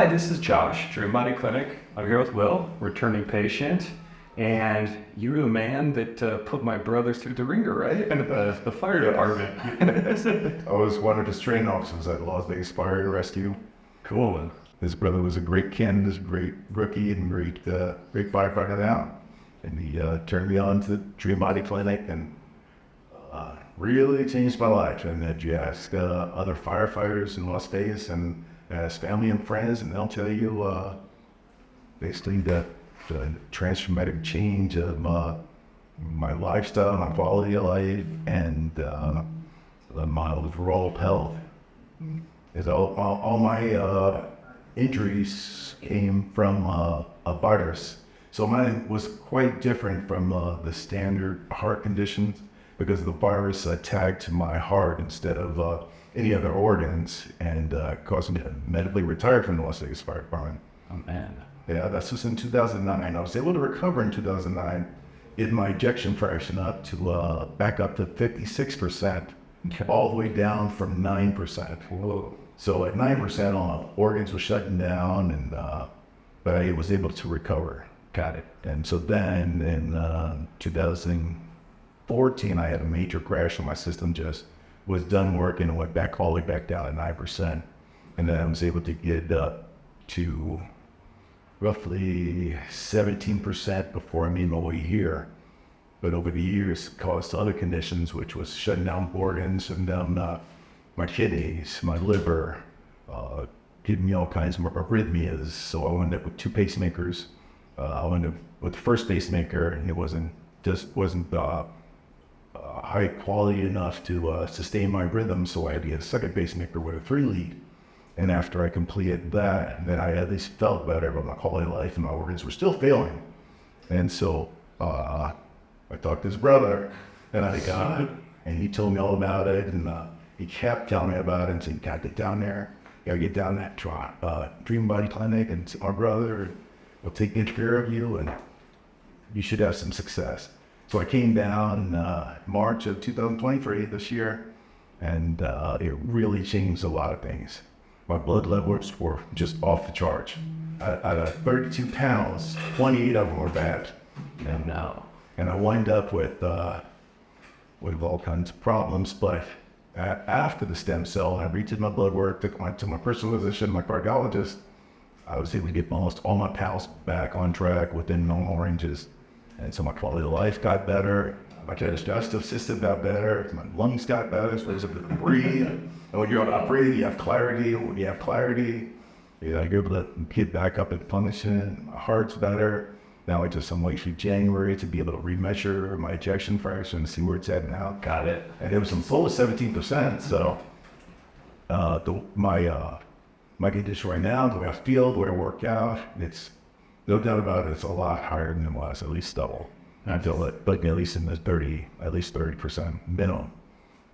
Hi, this is Josh, Dream Body Clinic. I'm here with Will, returning patient. And you're the man that put my brother through the ringer, right? And the fire department. I was one of his training officers at Las Vegas Fire and Rescue. Cool. His brother was a great candidate, a great rookie, and great firefighter now. And he turned me on to Dream Body Clinic and really changed my life. And that you ask other firefighters in Las Vegas and ask family and friends, and they'll tell you basically the transformative change of my lifestyle, my quality of life, and my overall health. Is all my injuries came from a virus. So mine was quite different from the standard heart conditions because the virus attacked my heart instead of any other organs and caused me to medically retire from the Las Vegas Fire Department. Oh, man. Yeah, this was in 2009. I was able to recover in 2009, get my ejection fraction up to back up to 56%, all the way down from 9%. Whoa. So at 9%, all organs were shutting down, and but I was able to recover. Got it. And so then in 2014, I had a major crash, and my system just was done working and went back all the way back down at 9%. And then I was able to get up to roughly 17% before I made my way here. But over the years, it caused other conditions, which was shutting down organs, shutting down my kidneys, my liver, giving me all kinds of arrhythmias. So I wound up with two pacemakers. I wound up with the first pacemaker, and it wasn't high quality enough to sustain my rhythm. So I had to get a second pacemaker with a 3-lead. And after I completed that, then I at least felt better about my quality of life, and my organs were still failing. And so I talked to his brother, and I got it, and he told me all about it, and he kept telling me about it, and said, "You gotta get down there, you gotta get down that Dream Body Clinic, and see my brother will take good care of you, and you should have some success." So I came down in March of 2023, this year, and it really changed a lot of things. My blood levels were just off the charts. Out of 32 pounds, 28 of them were bad. And I wind up with all kinds of problems. But after the stem cell, I redid my blood work, took to my personal physician, my cardiologist. I was able to get almost all my pals back on track within normal ranges. And so my quality of life got better. My digestive system got better. My lungs got better, so I was able to breathe. And when you're able to breathe, you have clarity. When you have clarity, you're able to get back up and function. My heart's better. Now I'm waiting for January to be able to remeasure my ejection fraction and see where it's at now. Got it. And it was in full of 17%. So my condition right now, the way I feel, the way I work out, it's no doubt about it, it's a lot higher than it was, at least double. I feel it, like at least in the 30% minimum.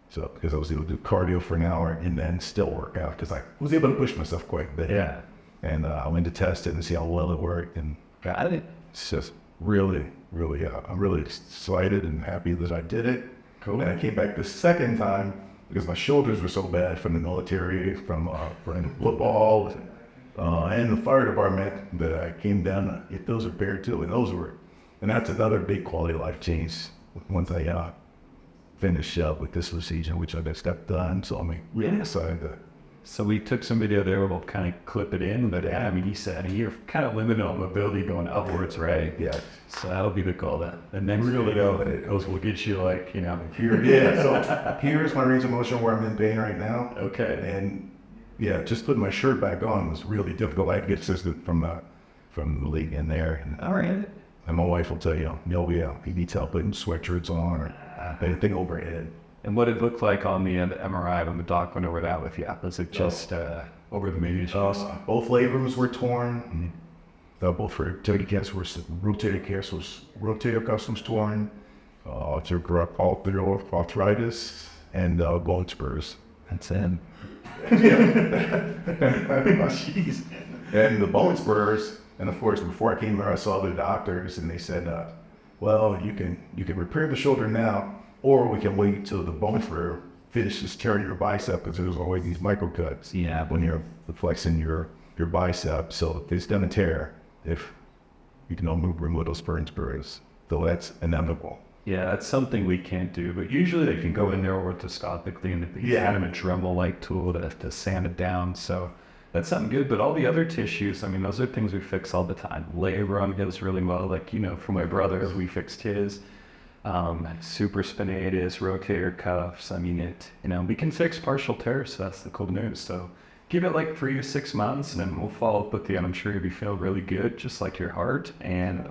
So, because I was able to do cardio for an hour and then still work out, because I was able to push myself quite a bit. Yeah. And I went to test it and see how well it worked. And Got it. it's just really, I'm really excited and happy that I did it. Cool. And I came back the second time because my shoulders were so bad from the military, from playing football, and the fire department, that I came down, those are bad too, and that's another big quality of life change once I finish up with this procedure, which I've got stuff done. So I'm really excited to. So we took some video there, we'll kind of clip it in, but I mean, he said you're kind of limited on mobility going upwards, right? Yeah. So that'll be the goal then. And then really we'll get you like, Here, yeah, so here's my range of motion where I'm in pain right now. Okay. And yeah, just putting my shirt back on was really difficult. I had to get assistance from the league in there. And, All right. And my wife will tell you, he needs help putting sweatshirts on or anything overhead. And what it looked like on the MRI when the doc went over that with you? Was it just over the media? Both labrums were torn. Both rotator cuffs was torn. Arthritis and bone spurs. That's it. Jeez. And the bone spurs, and of course, before I came here, I saw the doctors, and they said, well, you can repair the shoulder now, or we can wait till the bone finishes tearing your bicep, because there's always these micro cuts. Yeah. When you're flexing your your bicep. So if it's done a tear, if you can remove those burns, so that's inevitable. Yeah, that's something we can't do, but usually they can go in there orthoscopically and they Yeah. have a Dremel-like tool to sand it down. So that's something good. But all the other tissues, I mean, those are things we fix all the time. Labrum goes really well. Like, you know, for my brother, we fixed his. Supraspinatus, rotator cuffs. I mean, we can fix partial tears. So that's the cool news. So give it like 3 to 6 months and then we'll follow up with you. And I'm sure you'll be feeling really good, just like your heart. And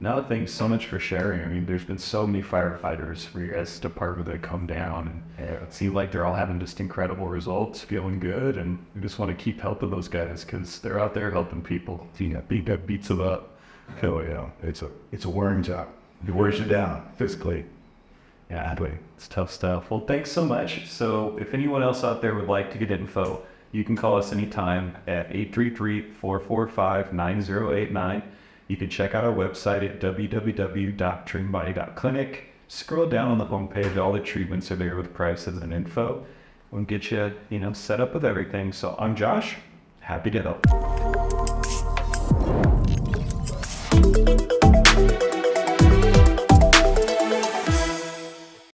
no, thanks so much for sharing. I mean, there's been so many firefighters for your guys' department that come down, and it seems like they're all having just incredible results, feeling good, and we just want to keep helping those guys because they're out there helping people. Yeah. That beats them up. Oh yeah, it's a wearing job. It wears you down physically. Yeah, it's tough stuff. Well, thanks so much. So if anyone else out there would like to get info, you can call us anytime at 833-445-9089. You can check out our website at www.dreambody.clinic. Scroll down on the homepage, all the treatments are there with prices and info. We'll get you, set up with everything. So I'm Josh, happy to help.